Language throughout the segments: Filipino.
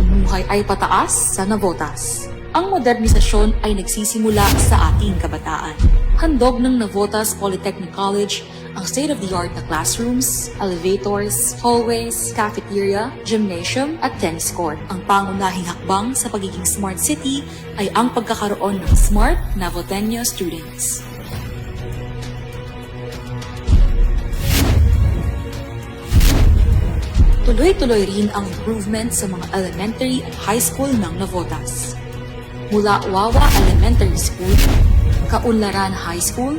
pamumuhay ay pataas sa Navotas. Ang modernisasyon ay nagsisimula sa ating kabataan. Handog ng Navotas Polytechnic College ang state-of-the-art na classrooms, elevators, hallways, cafeteria, gymnasium at tennis court. Ang pangunahing hakbang sa pagiging smart city ay ang pagkakaroon ng smart Navoteño students. Tuloy-tuloy rin ang improvement sa mga elementary at high school ng Navotas. Mula Wawa Elementary School, Kaunlaran High School,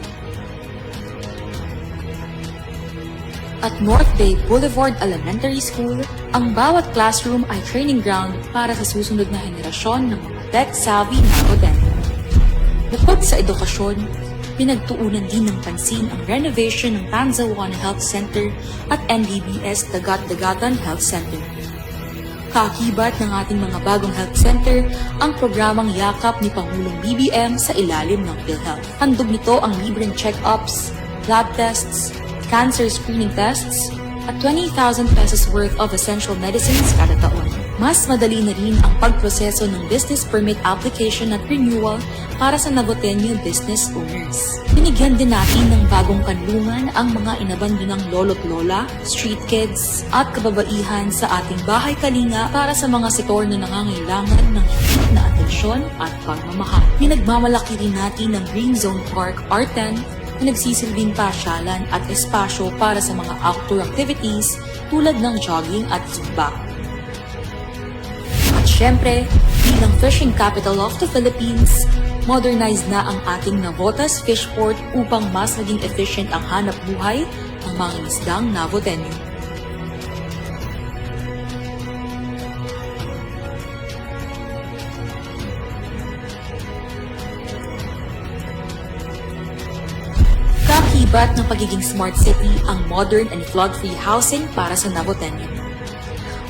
at North Bay Boulevard Elementary School, ang bawat classroom ay training ground para sa susunod na henerasyon ng mga tech-savvy Navoteño. Bukod sa edukasyon, pinagtuunan din ng pansin ang renovation ng Panzawan Health Center at NDBS Dagat-Dagatan Health Center. Kaakibat ng ating mga bagong health center ang programang yakap ni Pangulong BBM sa ilalim ng PhilHealth. Handog nito ang libreng check-ups, lab tests, cancer screening tests, at 20,000 pesos worth of essential medicines kada taon. Mas madali na rin ang pagproseso ng business permit application at renewal para sa Navoteño business owners. Binigyan din natin ng bagong kanlungan ang mga inabandonang lolo't lola, street kids, at kababaihan sa ating bahay kalinga para sa mga sektor na nangangailangan ng higit na atensyon at pagmamahal. Pinagmamalaki rin natin ng Green Zone Park R10 na nagsisilbing pasyalan at espasyo para sa mga outdoor activities tulad ng jogging at zumba. At syempre, bilang fishing capital of the Philippines, modernized na ang ating Navotas Fishport upang mas maging efficient ang hanap buhay ng mga isdang Navoteño. Kakibat ng pagiging smart city ang modern and flood-free housing para sa Navoteño.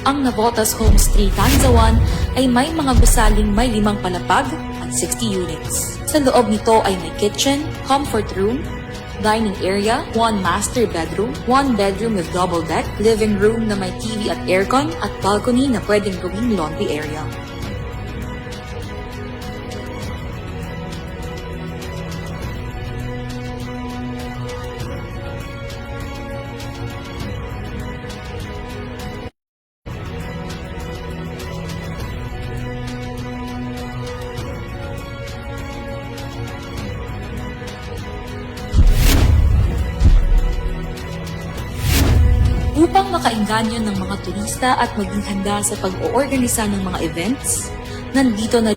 Ang Navotas Homes 3 Tanzawan ay may mga gusaling may 5 palapag at 60 units. Sa loob nito ay may kitchen, comfort room, dining area, 1 master bedroom, 1 bedroom with double deck, living room na may TV at aircon, at balcony na pwedeng gawing laundry area. Upang makaengganyo ng mga turista at maging handa sa pag-oorganisa ng mga events, nandito na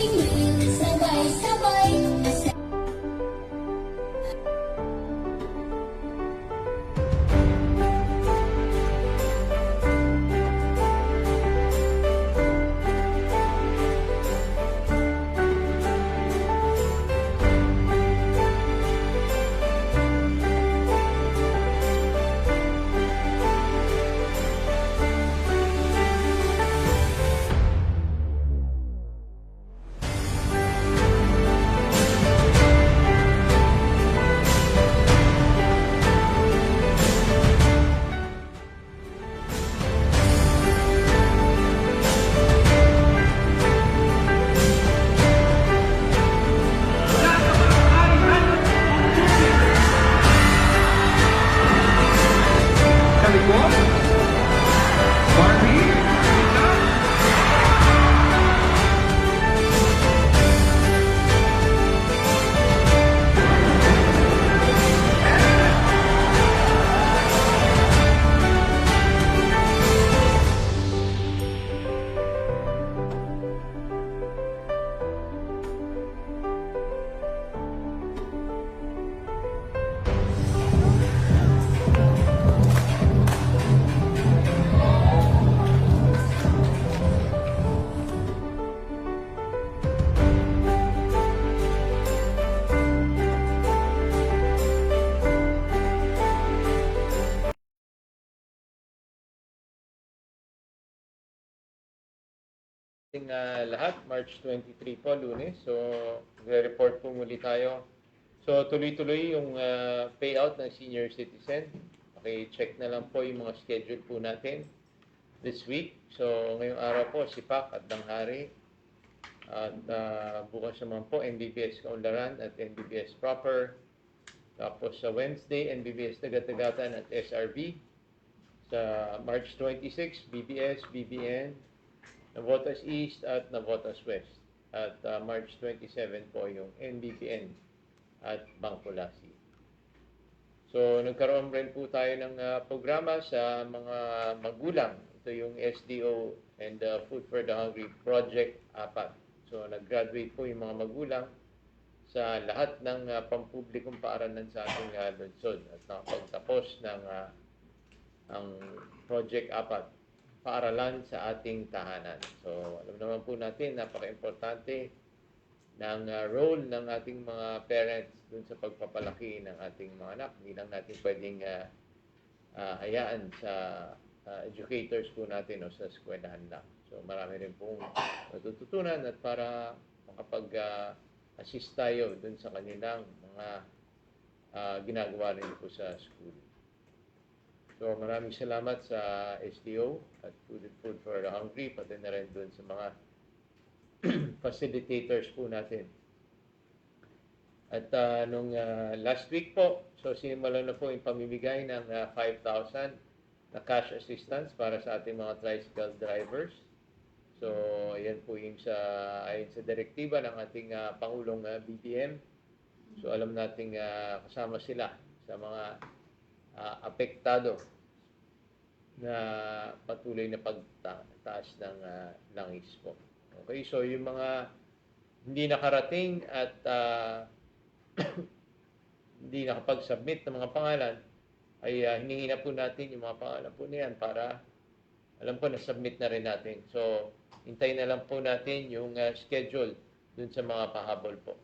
Isingin, sabay-sabay. Kalikot, Barbie, Rita, lahat, March 23 po, Lunes. So, report po muli tayo. So, tuloy-tuloy yung payout ng senior citizen. Okay, check na lang po yung mga schedule po natin this week. So, ngayong araw po, Sipak at Danghari. At bukas naman po, NBBS Kaunlaran at NBBS Proper. Tapos sa Wednesday, NBBS Tagatagatan at SRB. Sa March 26, BBS, BBN, Navotas East at Navotas West. At March 27 po yung NBPN at Bangkulasi. So nagkaroon rin po tayo ng programa sa mga magulang. Ito yung SDO and Food for the Hungry Project 4. So nag-graduate po yung mga magulang sa lahat ng pampublikong paaralan sa ating lungsod at nakapagtapos ng ang Project 4, paaralan sa ating tahanan. So, alam naman po natin, napaka-importante ng role ng ating mga parents dun sa pagpapalaki ng ating mga anak. Hindi lang natin pwedeng hayaan sa educators po natin o sa eskwelahan lang. So, marami rin pong matututunan at para makapag-assist tayo dun sa kanilang mga ginagawa rin po sa school. So maraming salamat sa SDO at Food for the Hungry, pati na rin doon sa mga facilitators po natin. At nung last week po, so sinimulan na po yung pamimigay ng 5,000 na cash assistance para sa ating mga tricycle drivers. So ayan po yung ayon sa direktiba ng ating Pangulong BBM. So alam nating kasama sila sa mga apektado na patuloy na pagtaas ng langis po. Okay, so yung mga hindi nakarating at hindi nakapag-submit ng mga pangalan, ay hiningi na po natin yung mga pangalan po niyan para alam ko na-submit na rin natin. So, hintayin na lang po natin yung schedule dun sa mga pahabol po.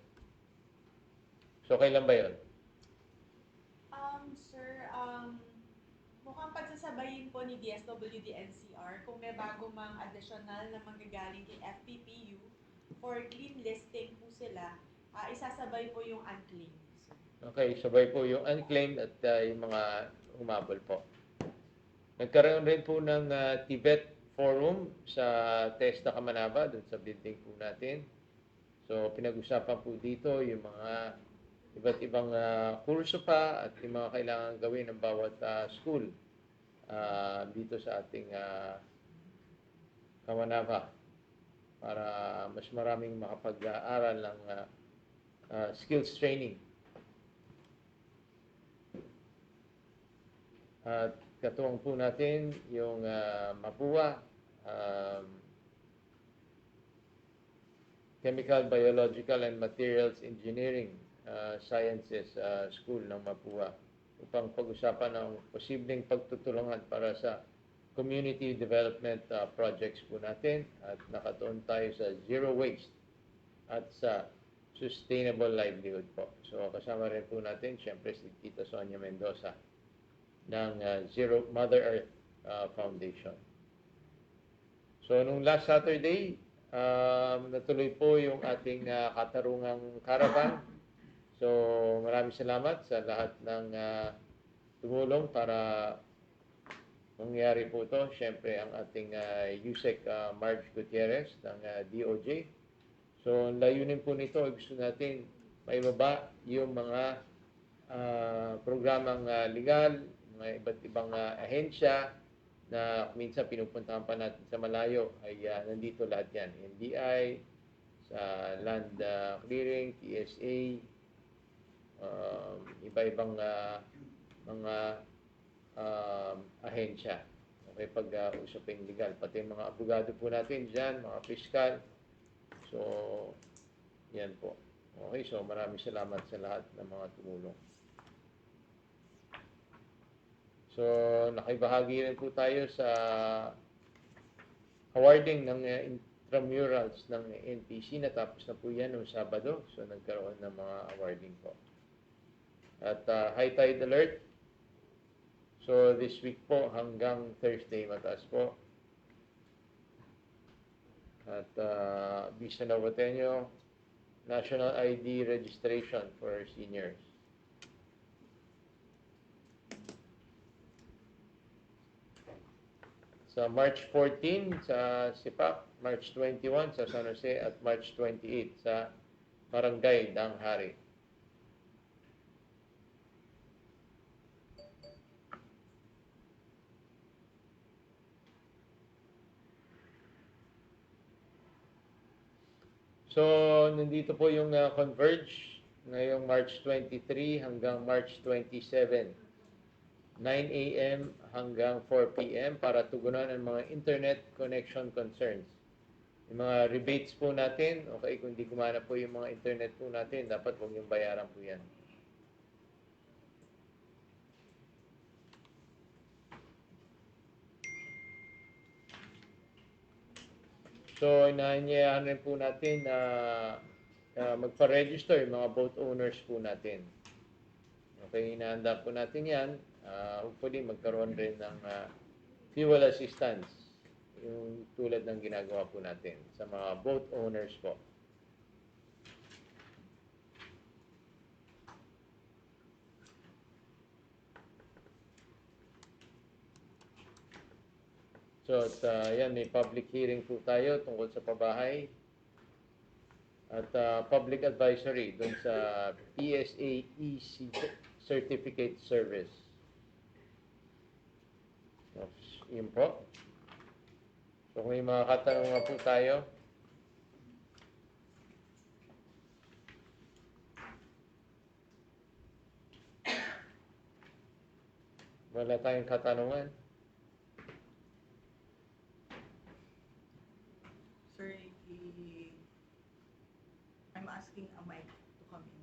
So, kailan ba yun? Sir, mukhang pagsasabayin po ni DSWD NCR kung may bago mang additional na manggagaling kay FPPU for clean listing po sila, isasabay po yung unclaimed. Okay, sabay po yung unclaimed at yung mga humabol po. Nagkaroon rin po ng Tibet Forum sa TESDA Kamanaba, dun sa building po natin. So, pinag-usapan po dito yung mga iba't ibang kurso pa at yung mga kailangan gawin ng bawat school dito sa ating Kamanaba para mas maraming makapag-aaral ng skills training. At katuwang po natin yung Mapua, Chemical, Biological, and Materials Engineering Sciences School ng Mapua upang pag-usapan ang posibleng pagtutulungan para sa community development projects po natin at nakatuon tayo sa zero waste at sa sustainable livelihood po. So kasama rin po natin siyempre si Tita Sonia Mendoza ng Zero Mother Earth Foundation. So nung last Saturday, natuloy po yung ating katarungang caravan. So maraming salamat sa lahat ng tumulong para mangyari po ito. Siyempre ang ating USEC Marge Gutierrez ng DOJ. So ang layunin po nito, gusto natin maibaba yung mga programang legal, mga iba't ibang ahensya na minsan pinupuntahan pa natin sa malayo ay nandito lahat yan. NBI, sa land clearing, TSA, iba-ibang mga ahensya. Okay, pag-usaping legal. Pati yung mga abogado po natin dyan, mga piskal. So, yan po. Okay, so maraming salamat sa lahat ng mga tumulong. So, nakibahagi rin po tayo sa awarding ng intramurals ng NPC. Natapos na po yan noong Sabado. So, nagkaroon ng mga awarding po. At high tide alert. So, this week po hanggang Thursday mataas po. At Vista Novotenyo, National ID Registration for seniors. Sa March 14 sa Sipak, March 21 sa San Jose at March 28 sa Barangay Danghari. So, nandito po yung Converge ngayong March 23 hanggang March 27. 9 a.m. hanggang 4 p.m. para tugunan ang mga internet connection concerns. Yung mga rebates po natin, okay, kung di gumana po yung mga internet po natin, dapat huwag yung bayaran po yan. So, inaanyayahan rin po natin na magpa-register yung mga boat owners po natin. Okay, inaanda po natin yan. Hopefully, magkaroon rin ng fuel assistance, yung tulad ng ginagawa po natin sa mga boat owners po. So, at yan, may public hearing po tayo tungkol sa pabahay at public advisory dun sa PSA certificate service. So, yun po. So, kung may mga katanungan po tayo, wala tayong katanungan. Sir, I'm asking a mic to come in.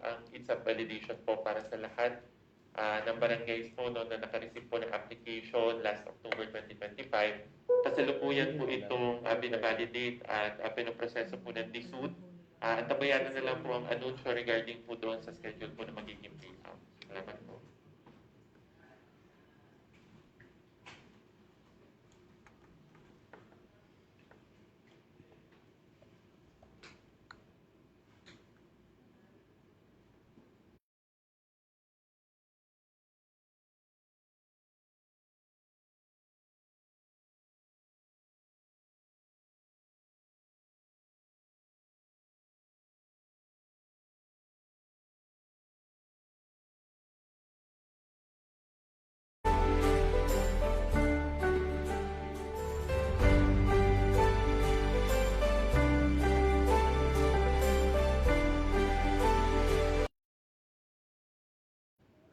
Ang ITSAP validation po para sa lahat ng barangays po no, na nakareceive po ng application last October 2025. Kasalukuyan po itong binavalidate at pinoproseso po ng DSUD. Antabayanan na lang po ang anunsyo regarding po doon sa schedule po na magiging payout. Salamat po.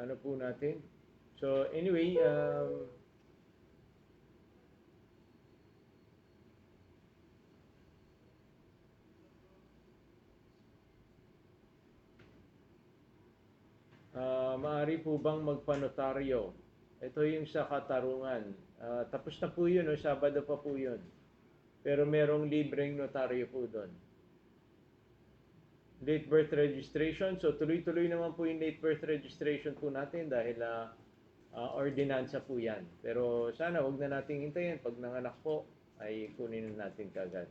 Ano po natin? So anyway, maaari po bang magpanotaryo? Ito yung sa katarungan. Tapos na po yun, Sabado pa po yun. Pero merong libreng notaryo po doon. Late birth registration. So tuloy-tuloy naman po yung late birth registration po natin dahil ordinansa po yan. Pero sana wag na nating hintayin. Pag nanganak po, ay kunin na natin kagad.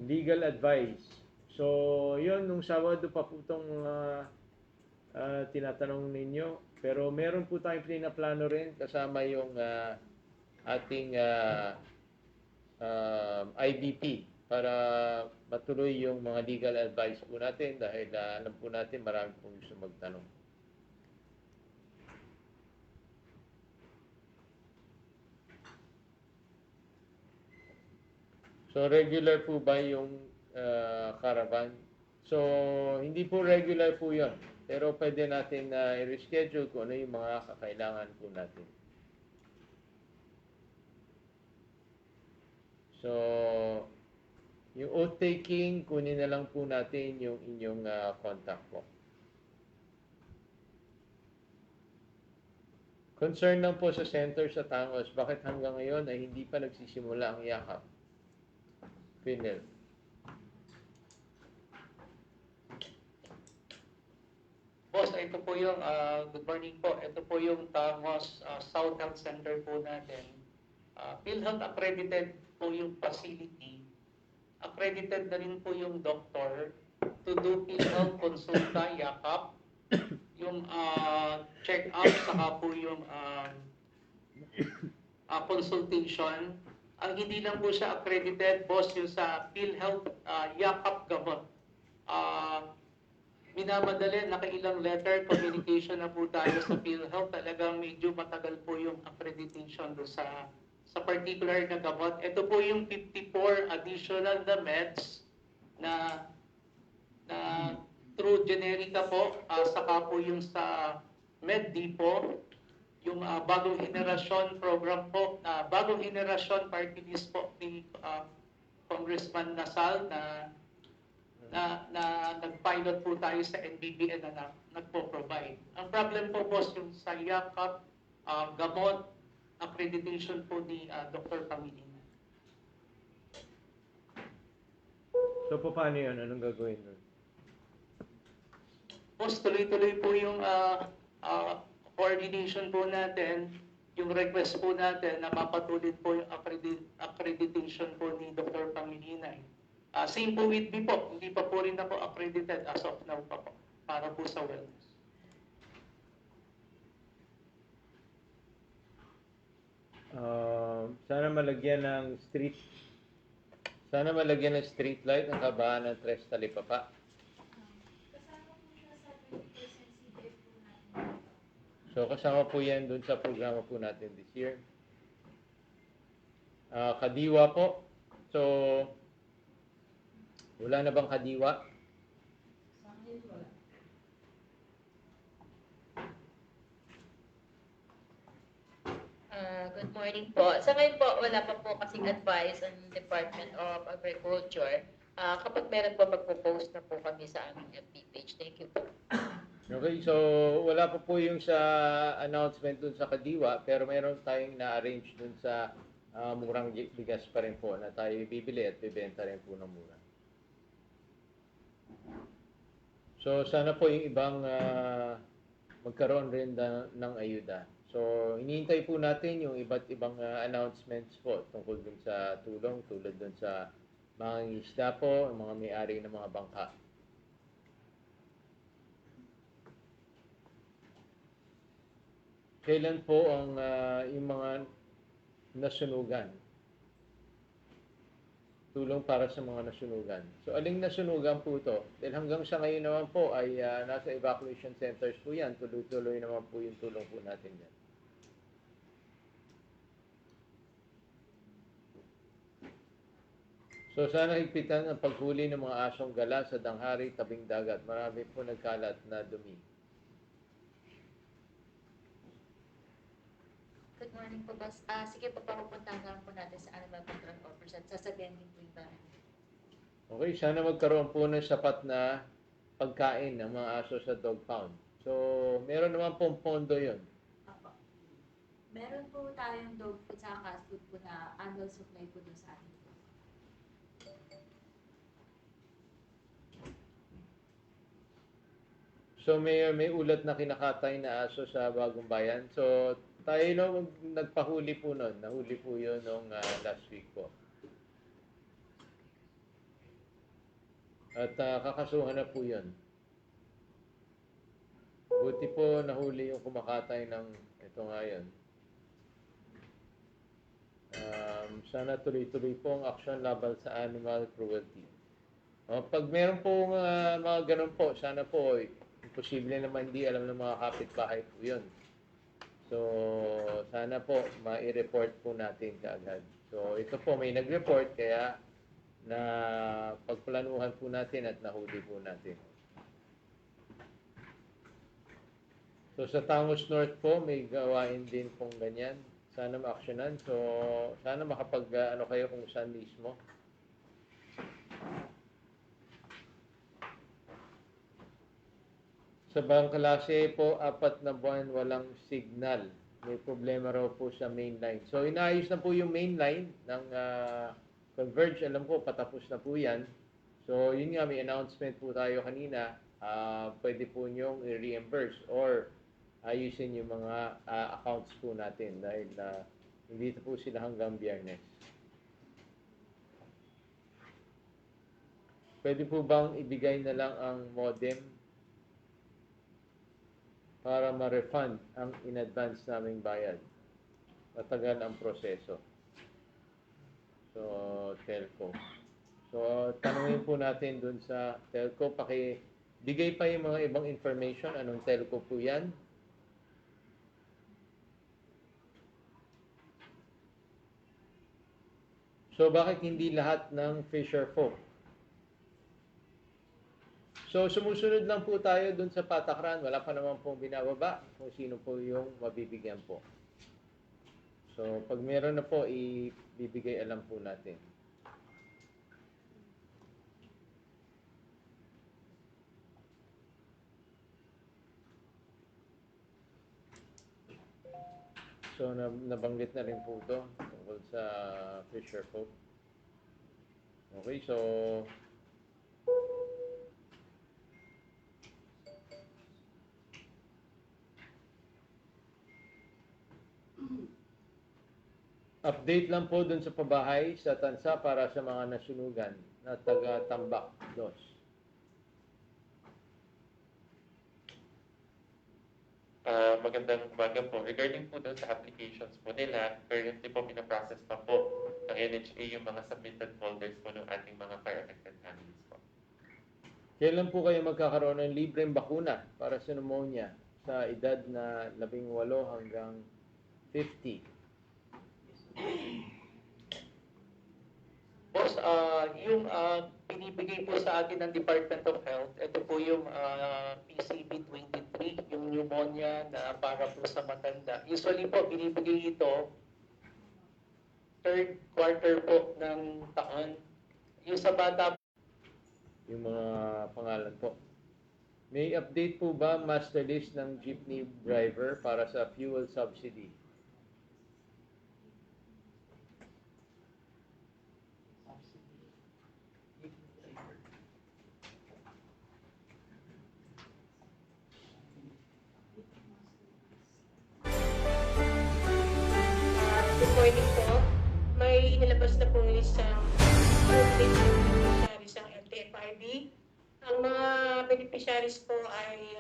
Legal advice. So, yun, nung Sabado pa po itong tinatanong ninyo. Pero meron po tayong plano rin kasama yung ating IBP para matuloy yung mga legal advice po natin dahil alam po natin marami pong gusto magtanong. So, regular po ba yung caravan? So, hindi po regular po yun. Pero pwede natin i-reschedule kung ano yung mga kakailangan po natin. So, yung oath taking, kunin na lang po natin yung inyong contact po. Concern lang po sa center sa Tangos, bakit hanggang ngayon ay hindi pa nagsisimula ang yakap? Pinel. Boss, ito po yung, good morning po, ito po yung Tangos South Health Center po natin. PhilHealth accredited po yung facility. Accredited na rin po yung doctor to do PhilHealth consulta, yakap, yung check-up, saka po yung consultation. Ang hindi lang po siya accredited, boss, yung sa PhilHealth yakap gamot. Minamadali, nakailang letter communication na po tayo sa PhilHealth. Talagang medyo matagal po yung accreditation do sa particular na gamot. Ito po yung 54 additional na meds na through generica po, saka po yung sa MedDepot, yung bagong henerasyon program po, bagong henerasyon party list po ni Congressman Nasal na nag-pilot po tayo sa NBBN na nagpo-provide. Ang problem po, boss, yung sa yakap, gamot, accreditation po ni Dr. Pangilinan. So, paano yun? Anong gagawin nun? Boss, tuloy-tuloy po yung coordination po natin, yung request po natin na mapatuloy po yung accreditation po ni Dr. Pangilinan. Same po with me po, hindi pa po rin ako accredited as of now pa po, para po sa wellness. Sana malagyan ng street light ang kabahan ng Tres Talipapa. Kasama po siya sa 20% CPF po natin. So kasama po yan dun sa programa po natin this year. Kadiwa po. So wala na bang kadiwa? Good morning po. Sa ngayon po, wala pa po kasing advice ang Department of Agriculture. Kapag meron po, magpo-post na po kami sa aming FB page. Thank you po. Okay, so wala pa po yung sa announcement dun sa Kadiwa, pero meron tayong na-arrange dun sa murang bigas pa rin po na tayo bibili at bibenta rin po ng mura. So sana po yung ibang magkaroon rin ng ayuda. So hinihintay po natin yung iba't ibang announcements po tungkol dun sa tulong, tulad dun sa mga isda po, mga may-ari ng mga bangka. Kailan po ang yung mga nasunugan? Tulong para sa mga nasunugan. So, aling nasunugan po ito? Dahil hanggang sa ngayon naman po ay nasa evacuation centers po yan. Tuloy-tuloy naman po yung tulong po natin yan. So, sana higpitan ang paghuli ng mga asong gala sa danghari, tabing dagat. Marami po nagkalat na dumi. Good morning po, boss. Sige po, papupuntahan naman po natin sa Animal Control Officer at sasabihin din po yung bahay. Okay, sana magkaroon po ng sapat na pagkain ng mga aso sa dog pound. So, meron naman pong pondo yun. Apo. Meron po tayong dog food sa cat food po na annual supply po dun sa atin. So, may ulat na kinakatay na aso sa Bagong Bayan. So, tayo nung nagpahuli po nun. Nahuli po yun nung last week po. At kakasuhan na po yun. Buti po nahuli yung kumakatay ng ito nga yun. Sana tuloy-tuloy po ang aksyon laban sa animal cruelty. Pag meron po mga ganun po, sana po, imposible naman hindi alam ng mga kapitbahay po yun. So, sana po mai-report po natin kaagad. So, ito po may nag-report kaya na pagplanuhan po natin at nahuli po natin. So, sa Tangos North po may gawain din pong ganyan. Sana ma-actionan. So, sana makapag-ano kayo kung saan mismo. Sa Bangkalase po, 4 na buwan walang signal. May problema raw po sa main line. So, inaayos na po yung main line ng Converge. Alam ko, patapos na po yan. So, yun nga, may announcement po tayo kanina. Pwede po nyong i-reimburse or ayusin yung mga accounts po natin dahil hindi po sila hanggang Biyernes. Pwede po bang ibigay na lang ang modem para ma-refund ang in-advance naming bayad? Matagal ang proseso. So, telco. So, tanungin po natin dun sa telco. Bigay pa yung mga ibang information. Anong telco po yan? So, bakit hindi lahat ng fisher folk? So, sumusunod lang po tayo dun sa patakran. Wala pa naman pong binababa kung sino po yung mabibigyan po. So, pag meron na po, ibibigay alam po natin. So, nabanggit na rin po ito tungkol sa fisher folk. Okay, so update lang po dun sa pabahay sa Tansa para sa mga nasunugan na taga-Tambak, Dos. Magandang umaga po. Regarding po doon sa applications po nila, currently po pinaprocess pa po ng NHA yung mga submitted folders po ng ating mga fire-affected families po. Kailan po kayo magkakaroon ng libreng bakuna para sa pneumonia sa edad na 18 hanggang 50? Boss, yung binibigay po sa atin ng Department of Health, ito po yung PCV 23, yung pneumonia na para po sa matanda. Usually po, binibigay ito third quarter po ng taon. Yung sa bata yung mga pangalan po. May update po ba master list ng jeepney driver para sa fuel subsidy? Good morning po. May inilabas na pong list ng beneficiaries ng LTFRB. Ang mga beneficiaries po ay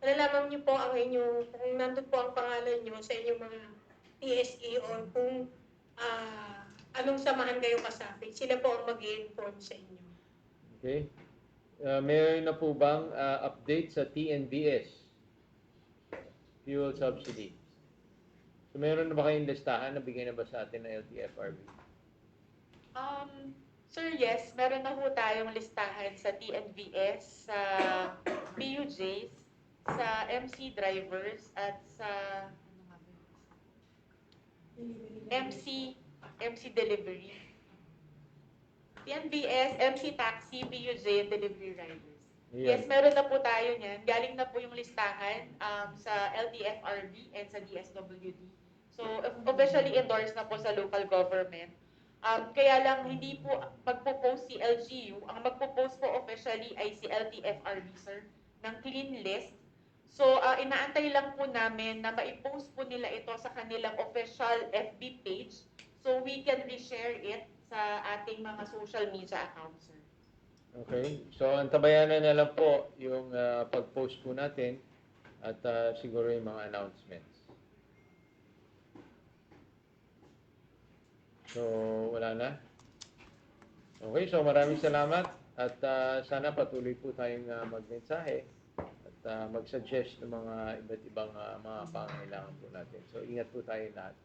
nalalaman niyo po ang inyong, kung nandun po ang pangalan niyo sa inyong mga TSE or kung anong samahan kayo kasapit, sila po ang mag-i-inform sa inyo. Okay. Mayroon na po bang update sa TNBS? Fuel subsidy. So meron na ba kayong listahan na bigay na ba sa atin ng LTFRB? Sir, yes, meron na ho tayong listahan sa TNVS, sa PUJs, sa MC drivers, at sa MC delivery. TNVS, MC taxi, PUJ, and delivery riders. Yes, meron na po tayo niyan. Galing na po yung listahan sa LTFRB and sa DSWD. So, officially endorsed na po sa local government. Kaya lang hindi po magpo-post si LGU. Ang magpo-post po officially ay si LTFRB, sir, ng clean list. So, inaantay lang po namin na maipost po nila ito sa kanilang official FB page so we can reshare it sa ating mga social media accounts, sir. Okay. So antabayanan na lang po yung pag-post po natin at siguro yung mga announcements. So, wala na. Okay, so maraming salamat at sana patuloy po tayong magmensahe at mag-suggest ng mga iba't ibang mga pangangailangan po natin. So, ingat po tayo lahat.